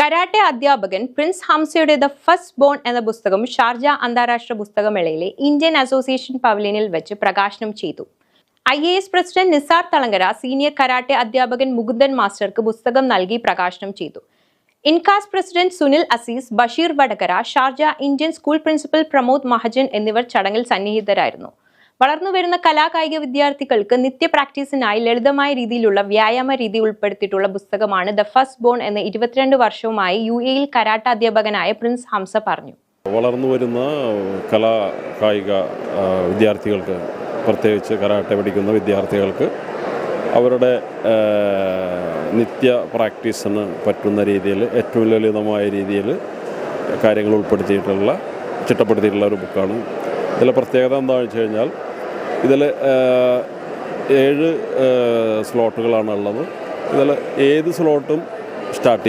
Karate അധ്യാപകൻ Prince ഹംസയുടെ the first bone എന്ന പുസ്തകം ഷാർജ അന്താരാഷ്ട്ര പുസ്തകമേളയിലെ ഇന്ത്യൻ അസോസിയേഷൻ പവലിയനിൽ വെച്ച് പ്രകാശനം ചെയ്തു. IAS president Nisar Thalangara senior karate അധ്യാപകൻ മുകുന്ദൻ മാസ്റ്റർക്ക് പുസ്തകം നൽകി പ്രകാശനം ചെയ്തു. Incas president Sunil Aziz, Basheer Vadakara, Sharjah Indian school principal Pramod Mahajan എന്നിവർ ചടങ്ങിൽ സന്നിഹിതരായിരുന്നു. വളർന്നുവരുന്ന കലാകായിക വിദ്യാർത്ഥികൾക്ക് നിത്യ പ്രാക്ടീസിനായി ലളിതമായ രീതിയിലുള്ള വ്യായാമ രീതി ഉൾപ്പെടുത്തിയിട്ടുള്ള പുസ്തകമാണ് ദ ഫസ്റ്റ് ബോൺ എന്ന് 22 വർഷവുമായി UAE കരാട്ട അധ്യാപകനായ പ്രിൻസ് ഹംസ പറഞ്ഞു. വളർന്നു വരുന്ന കലാകായിക വിദ്യാർത്ഥികൾക്ക്, പ്രത്യേകിച്ച് കരാട്ടെ പഠിക്കുന്ന വിദ്യാർത്ഥികൾക്ക് അവരുടെ നിത്യ പ്രാക്ടീസിന് പറ്റുന്ന രീതിയിൽ ഏറ്റവും ലളിതമായ രീതിയിൽ കാര്യങ്ങൾ ചിട്ടപ്പെടുത്തിയിട്ടുള്ള ഒരു ബുക്കാണ്. ഇതിലെ പ്രത്യേകത എന്താണെന്ന് വെച്ച് കഴിഞ്ഞാൽ ഇതിൽ 7 സ്ലോട്ടുകളാണ് ഉള്ളത്. ഇതിൽ ഏത് സ്ലോട്ടും സ്റ്റാർട്ട്